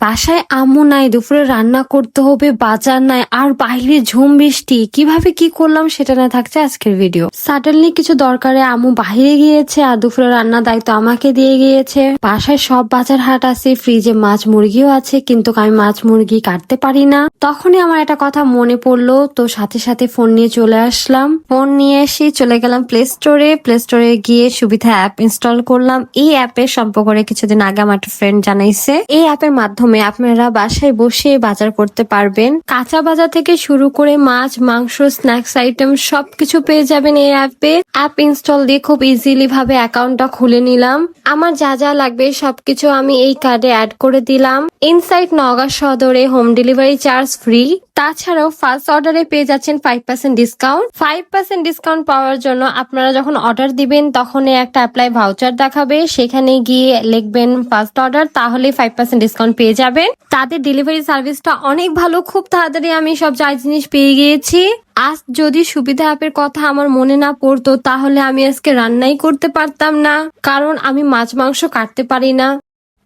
বাসায় আম্মু নাই, দুপুরে রান্না করতে হবে, বাজার নাই, আর বাইরে ঝুম বৃষ্টি। কিভাবে কি করলাম সেটা না থাকছে আজকের ভিডিও। সাডেনলি কিছু দরকারে আম্মু বাইরে গিয়েছে আর দুপুরে রান্নার দায়িত্ব আমাকে দিয়ে গিয়েছে। বাসায় সব বাজার হাট আছে, ফ্রিজে মাছ মুরগিও আছে, কিন্তু আমি মাছ মুরগি কাটতে পারি না। তখনই আমার একটা কথা মনে পড়লো, তো সাথে সাথে ফোন নিয়ে চলে আসলাম। ফোন নিয়ে এসে চলে গেলাম প্লে স্টোরে। প্লে স্টোরে গিয়ে সুবিধা অ্যাপ ইনস্টল করলাম। এই অ্যাপের সম্পর্কে কিছুদিন আগে আমার একটা ফ্রেন্ড জানাইছে। এই অ্যাপের মাধ্যমে আপনারা বাসায় বসে বাজার করতে পারবেন। কাঁচা বাজার থেকে শুরু করে মাছ, মাংস, স্ন্যাক্স আইটেম সবকিছু পেয়ে যাবেন এই অ্যাপে। অ্যাপ ইনস্টল দিয়ে খুব ইজিলি ভাবে অ্যাকাউন্টটা খুলে নিলাম। আমার যা যা লাগবে সবকিছু আমি এই কার্ডে অ্যাড করে দিলাম। ইনসাইড নওগাঁ সদরে হোম ডেলিভারি চার্জ ফ্রি। তাছাড়াও ফার্স্ট অর্ডারে পেয়ে যাচ্ছেন 5% ডিসকাউন্ট। 5% ডিসকাউন্ট পাওয়ার জন্য আপনারা যখন অর্ডার দিবেন তখন একটা অ্যাপ্লাই ভাউচার দেখাবে, সেখানে গিয়ে লিখবেন ফার্স্ট অর্ডার, তাহলে 5% ডিসকাউন্ট পেয়ে যাবেন। তাদের ডেলিভারি সার্ভিসটা অনেক ভালো, খুব তাড়াতাড়ি আমি সব যা জিনিস পেয়ে গিয়েছি। আজ যদি সুবিধা অ্যাপের কথা আমার মনে না পড়তো তাহলে আমি আজকে রান্নাই করতে পারতাম না, কারণ আমি মাছ মাংস কাটতে পারি না।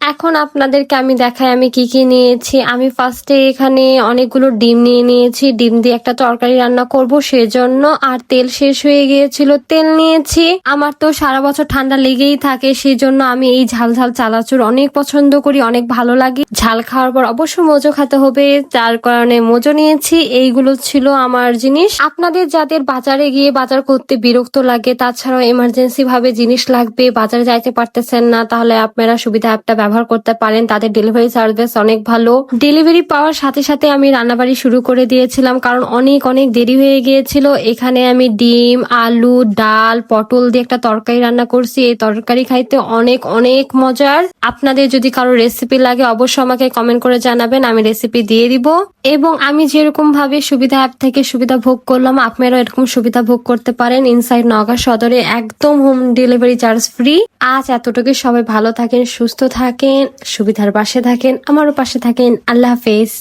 এখন আপনাদেরকে আমি দেখাই আমি কি কি নিয়েছি। আমি ফার্স্টে এখানে অনেকগুলো ডিম নিয়ে নিয়েছি। ডিম দিয়ে একটা তরকারি রান্না করব সেজন্য। আর তেল শেষ হয়ে গিয়েছিল, তেল নিয়েছি। আমার তো সারা বছর ঠান্ডা লেগেই থাকে, সেজন্য আমি এই ঝাল ঝাল চানাচুর অনেক পছন্দ করি, অনেক ভালো লাগে। ঝাল খাওয়ার পর অবশ্যই মোজো খেতে হবে, যার কারণে মোজো নিয়েছি। এইগুলো ছিল আমার জিনিস। আপনাদের যাদের বাজারে গিয়ে বাজার করতে বিরক্ত লাগে, তাছাড়াও এমার্জেন্সি ভাবে জিনিস লাগবে, বাজারে যাইতে পারতেছেন না, তাহলে আপনারা সুবিধা অ্যাপটা ব্যবহার করতে পারেন। তাদের ডেলিভারি সার্ভিস অনেক ভালো। ডেলিভারি পাওয়ার সাথে সাথে আমি রান্নাবাড়ি শুরু করে দিয়েছিলাম, কারণ অনেক অনেক দেরি হয়ে গিয়েছিল। এখানে আমি ডিম, আলু, ডাল, পটল দিয়ে একটা তরকারি রান্না করছি। এই তরকারি খাইতে অনেক অনেক মজার। আপনাদের যদি কারো রেসিপি লাগে অবশ্যই আমাকে কমেন্ট করে জানাবেন, আমি রেসিপি দিয়ে দিব। এবং আমি যেরকম ভাবে সুবিধা অ্যাপ থেকে সুবিধা ভোগ করলাম, আপনারাও এরকম সুবিধা ভোগ করতে পারেন। ইনসাইড নওগাঁ সদরে একদম হোম ডেলিভারি চার্জ ফ্রি। আজ এতটুকু, সবাই ভালো থাকেন, সুস্থ থাকেন, সুবিধার পাশে থাকেন, আমারও পাশে থাকেন। আল্লাহ হাফেজ।